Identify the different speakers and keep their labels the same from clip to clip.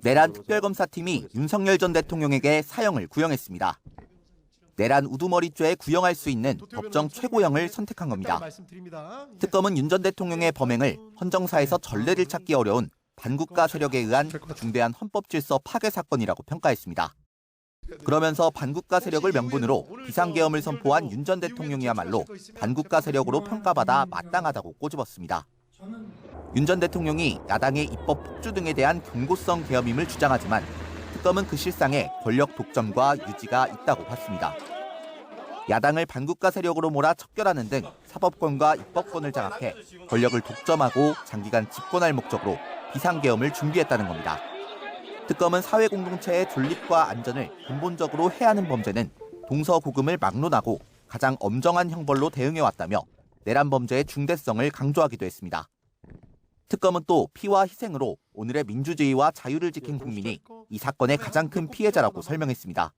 Speaker 1: 내란 특별검사팀이 윤석열 전 대통령에게 사형을 구형했습니다. 내란 우두머리죄에 구형할 수 있는 법정 최고형을 선택한 겁니다. 특검은 윤 전 대통령의 범행을 헌정사에서 전례를 찾기 어려운 반국가 세력에 의한 중대한 헌법질서 파괴 사건이라고 평가했습니다. 그러면서 반국가 세력을 명분으로 비상계엄을 선포한 윤 전 대통령이야말로 반국가 세력으로 평가받아 마땅하다고 꼬집었습니다. 윤 전 대통령이 야당의 입법 폭주 등에 대한 경고성 계엄임을 주장하지만 특검은 그 실상에 권력 독점과 유지가 있다고 봤습니다. 야당을 반국가 세력으로 몰아 척결하는 등 사법권과 입법권을 장악해 권력을 독점하고 장기간 집권할 목적으로 비상계엄을 준비했다는 겁니다. 특검은 사회공동체의 존립과 안전을 근본적으로 해하는 범죄는 동서고금을 막론하고 가장 엄정한 형벌로 대응해왔다며 내란 범죄의 중대성을 강조하기도 했습니다. 특검은 또 피와 희생으로 오늘의 민주주의와 자유를 지킨 국민이 이 사건의 가장 큰 피해자라고 설명했습니다.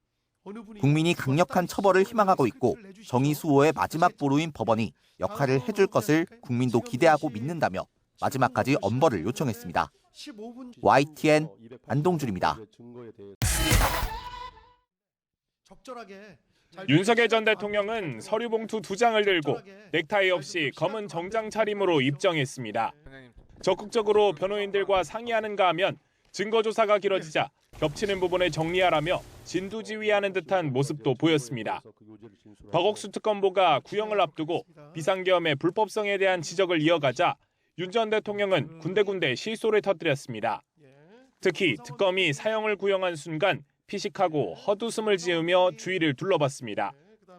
Speaker 1: 국민이 강력한 처벌을 희망하고 있고 정의 수호의 마지막 보루인 법원이 역할을 해줄 것을 국민도 기대하고 믿는다며 마지막까지 엄벌을 요청했습니다. YTN 안동준입니다.
Speaker 2: 윤석열 전 대통령은 서류 봉투 2장을 들고 넥타이 없이 검은 정장 차림으로 입정했습니다. 적극적으로 변호인들과 상의하는가 하면 증거조사가 길어지자 겹치는 부분을 정리하라며 진두지휘하는 듯한 모습도 보였습니다. 박옥수 특검보가 구형을 앞두고 비상계엄의 불법성에 대한 지적을 이어가자 윤 전 대통령은 군데군데 실소를 터뜨렸습니다. 특히 특검이 사형을 구형한 순간 피식하고 헛웃음을 지으며 주위를 둘러봤습니다.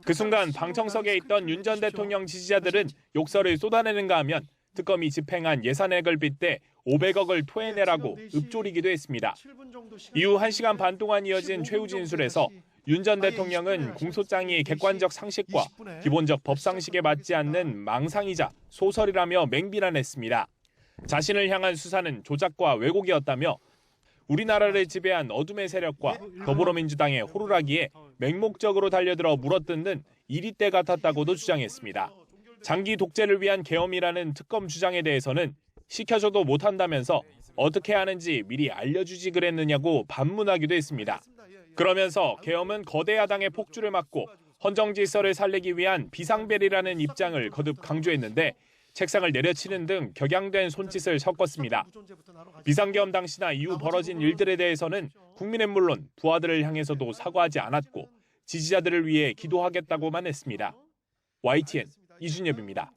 Speaker 2: 그 순간 방청석에 있던 윤 전 대통령 지지자들은 욕설을 쏟아내는가 하면 특검이 집행한 예산액을 빗대 500억을 토해내라고 읊조리기도 했습니다. 이후 1시간 반 동안 이어진 최후 진술에서 윤 전 대통령은 공소장이 객관적 상식과 기본적 법상식에 맞지 않는 망상이자 소설이라며 맹비난했습니다. 자신을 향한 수사는 조작과 왜곡이었다며 우리나라를 지배한 어둠의 세력과 더불어민주당의 호루라기에 맹목적으로 달려들어 물어뜯는 이리떼 같았다고도 주장했습니다. 장기 독재를 위한 계엄이라는 특검 주장에 대해서는 시켜줘도 못한다면서 어떻게 하는지 미리 알려주지 그랬느냐고 반문하기도 했습니다. 그러면서 계엄은 거대 야당의 폭주를 막고 헌정 질서를 살리기 위한 비상벨이라는 입장을 거듭 강조했는데 책상을 내려치는 등 격양된 손짓을 섞었습니다. 비상계엄 당시나 이후 벌어진 일들에 대해서는 국민은 물론 부하들을 향해서도 사과하지 않았고 지지자들을 위해 기도하겠다고만 했습니다. YTN 이준엽입니다.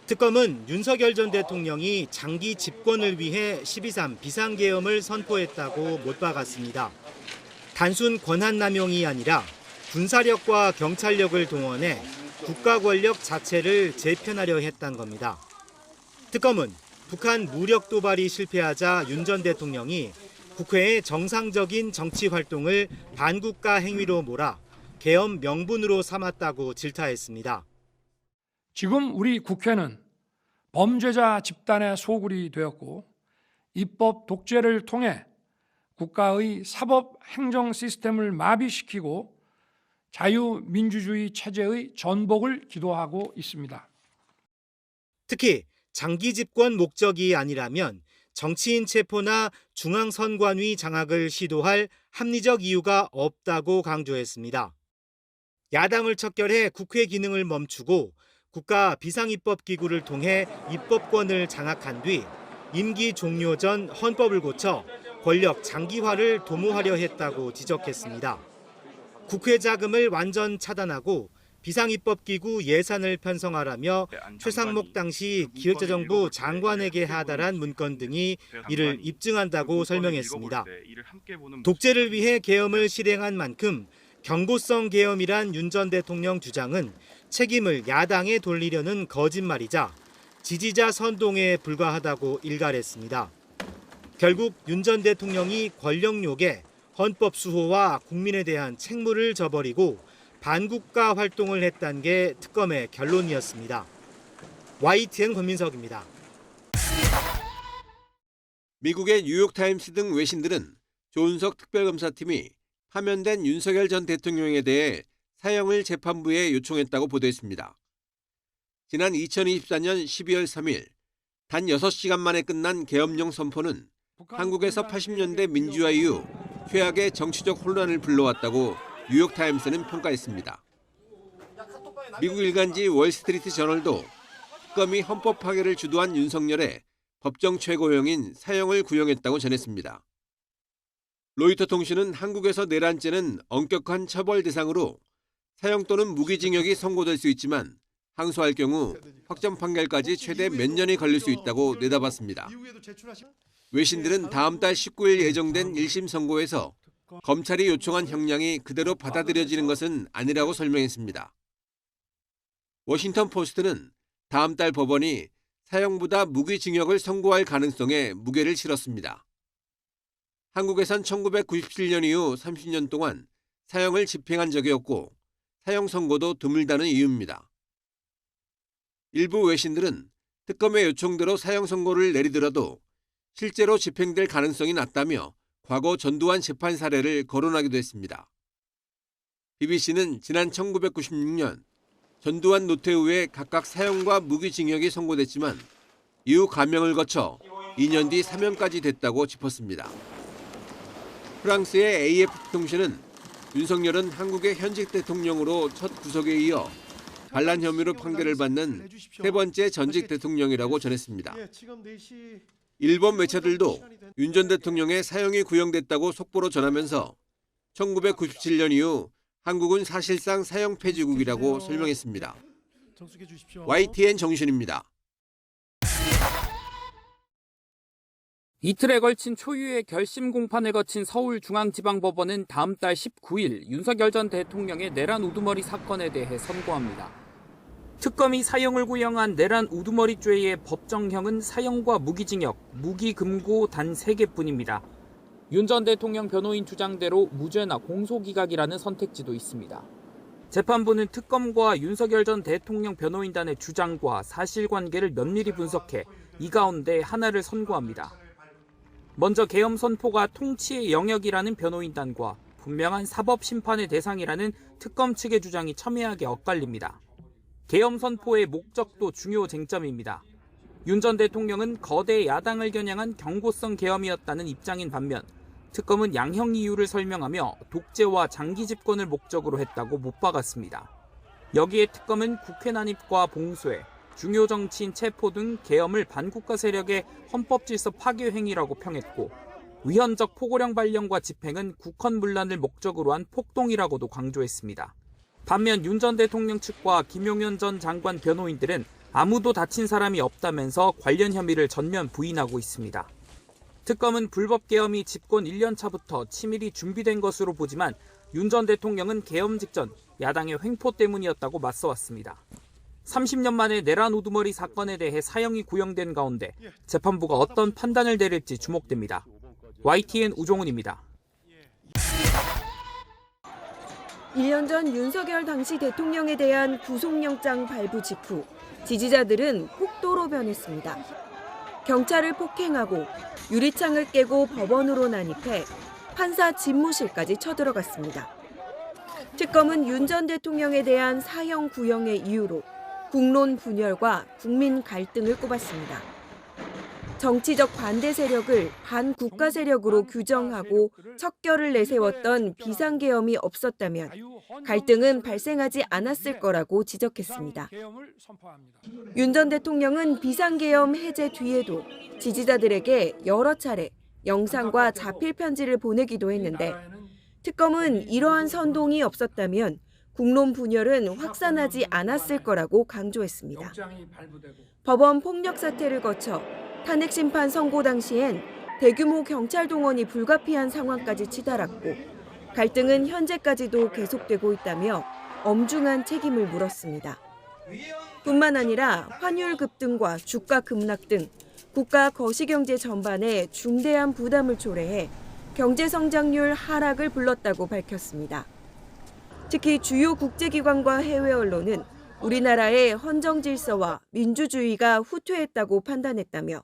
Speaker 3: 특검은 윤석열 전 대통령이 장기 집권을 위해 12.3 비상계엄을 선포했다고 못 박았습니다. 단순 권한남용이 아니라 군사력과 경찰력을 동원해 국가 권력 자체를 재편하려 했다는 겁니다. 특검은 북한 무력 도발이 실패하자 윤 전 대통령이 국회의 정상적인 정치 활동을 반국가 행위로 몰아 계엄 명분으로 삼았다고 질타했습니다.
Speaker 4: 지금 우리 국회는 범죄자 집단의 소굴이 되었고 입법 독재를 통해 국가의 사법 행정 시스템을 마비시키고 자유민주주의 체제의 전복을 기도하고 있습니다.
Speaker 3: 특히 장기 집권 목적이 아니라면 정치인 체포나 중앙선관위 장악을 시도할 합리적 이유가 없다고 강조했습니다. 야당을 척결해 국회 기능을 멈추고 국가 비상입법기구를 통해 입법권을 장악한 뒤 임기 종료 전 헌법을 고쳐 권력 장기화를 도모하려 했다고 지적했습니다. 국회 자금을 완전 차단하고 비상입법기구 예산을 편성하라며 최상목 당시 기획재정부 장관에게 하달한 문건 등이 이를 입증한다고 설명했습니다. 독재를 위해 계엄을 실행한 만큼 경고성 계엄이란 윤 전 대통령 주장은 책임을 야당에 돌리려는 거짓말이자 지지자 선동에 불과하다고 일갈했습니다. 결국 윤 전 대통령이 권력욕에 헌법 수호와 국민에 대한 책무를 저버리고 반국가 활동을 했다는 게 특검의 결론이었습니다. YTN 권민석입니다.
Speaker 5: 미국의 뉴욕타임스 등 외신들은 조은석 특별검사팀이 파면된 윤석열 전 대통령에 대해 사형을 재판부에 요청했다고 보도했습니다. 지난 2024년 12월 3일 단 6시간 만에 끝난 계엄령 선포는 한국에서 80년대 민주화 이후 최악의 정치적 혼란을 불러왔다고 뉴욕타임스는 평가했습니다. 미국 일간지 월스트리트 저널도 특검이 헌법 파괴를 주도한 윤석열의 법정 최고형인 사형을 구형했다고 전했습니다. 로이터 통신은 한국에서 내란죄는 엄격한 처벌 대상으로 사형 또는 무기징역이 선고될 수 있지만 항소할 경우 확정 판결까지 최대 몇 년이 걸릴 수 있다고 내다봤습니다. 외신들은 다음 달 19일 예정된 1심 선고에서 검찰이 요청한 형량이 그대로 받아들여지는 것은 아니라고 설명했습니다. 워싱턴 포스트는 다음 달 법원이 사형보다 무기징역을 선고할 가능성에 무게를 실었습니다. 한국에선 1997년 이후 30년 동안 사형을 집행한 적이 없고 사형 선고도 드물다는 이유입니다. 일부 외신들은 특검의 요청대로 사형 선고를 내리더라도 실제로 집행될 가능성이 낮다며 과거 전두환 재판 사례를 거론하기도 했습니다. BBC는 지난 1996년 전두환 노태우에 각각 사형과 무기징역이 선고됐지만 이후 감형을 거쳐 2년 뒤 사면까지 됐다고 짚었습니다. 프랑스의 AFP-통신은 윤석열은 한국의 현직 대통령으로 첫 구속에 이어 반란 혐의로 판결을 받는 세 번째 전직 대통령이라고 전했습니다. 일본 매체들도 윤 전 대통령의 사형이 구형됐다고 속보로 전하면서 1997년 이후 한국은 사실상 사형 폐지국이라고 설명했습니다. YTN 정신입니다.
Speaker 6: 이틀에 걸친 초유의 결심 공판을 거친 서울중앙지방법원은 다음 달 19일 윤석열 전 대통령의 내란 우두머리 사건에 대해 선고합니다. 특검이 사형을 구형한 내란 우두머리죄의 법정형은 사형과 무기징역, 무기금고 단 3개뿐입니다. 윤 전 대통령 변호인 주장대로 무죄나 공소기각이라는 선택지도 있습니다. 재판부는 특검과 윤석열 전 대통령 변호인단의 주장과 사실관계를 면밀히 분석해 이 가운데 하나를 선고합니다. 먼저 계엄 선포가 통치의 영역이라는 변호인단과 분명한 사법심판의 대상이라는 특검 측의 주장이 첨예하게 엇갈립니다. 계엄 선포의 목적도 중요 쟁점입니다. 윤 전 대통령은 거대 야당을 겨냥한 경고성 계엄이었다는 입장인 반면 특검은 양형 이유를 설명하며 독재와 장기 집권을 목적으로 했다고 못 박았습니다. 여기에 특검은 국회 난입과 봉쇄, 중요 정치인 체포 등 계엄을 반국가 세력의 헌법 질서 파괴 행위라고 평했고 위헌적 포고령 발령과 집행은 국헌문란을 목적으로 한 폭동이라고도 강조했습니다. 반면 윤 전 대통령 측과 김용현 전 장관 변호인들은 아무도 다친 사람이 없다면서 관련 혐의를 전면 부인하고 있습니다. 특검은 불법 계엄이 집권 1년 차부터 치밀히 준비된 것으로 보지만 윤 전 대통령은 계엄 직전 야당의 횡포 때문이었다고 맞서왔습니다. 30년 만에 내란 우두머리 사건에 대해 사형이 구형된 가운데 재판부가 어떤 판단을 내릴지 주목됩니다. YTN 우종훈입니다.
Speaker 7: 1년 전 윤석열 당시 대통령에 대한 구속영장 발부 직후 지지자들은 폭도로 변했습니다. 경찰을 폭행하고 유리창을 깨고 법원으로 난입해 판사 집무실까지 쳐들어갔습니다. 특검은 윤 전 대통령에 대한 사형 구형의 이유로 국론 분열과 국민 갈등을 꼽았습니다. 정치적 반대 세력을 반국가 세력으로 규정하고 척결을 내세웠던 비상계엄이 없었다면 갈등은 발생하지 않았을 거라고 지적했습니다. 윤 전 대통령은 비상계엄 해제 뒤에도 지지자들에게 여러 차례 영상과 자필 편지를 보내기도 했는데 특검은 이러한 선동이 없었다면 국론 분열은 확산하지 않았을 거라고 강조했습니다. 법원 폭력 사태를 거쳐 탄핵 심판 선고 당시엔 대규모 경찰 동원이 불가피한 상황까지 치달았고 갈등은 현재까지도 계속되고 있다며 엄중한 책임을 물었습니다. 뿐만 아니라 환율 급등과 주가 급락 등 국가 거시경제 전반에 중대한 부담을 초래해 경제 성장률 하락을 불렀다고 밝혔습니다. 특히 주요 국제기관과 해외 언론은 우리나라의 헌정 질서와 민주주의가 후퇴했다고 판단했다며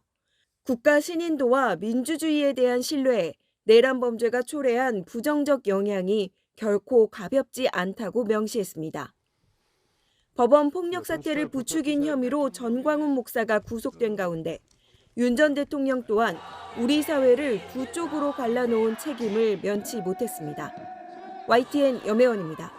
Speaker 7: 국가 신인도와 민주주의에 대한 신뢰에 내란 범죄가 초래한 부정적 영향이 결코 가볍지 않다고 명시했습니다. 법원 폭력 사태를 부추긴 혐의로 전광훈 목사가 구속된 가운데 윤 전 대통령 또한 우리 사회를 두 쪽으로 갈라놓은 책임을 면치 못했습니다. YTN 염혜원입니다.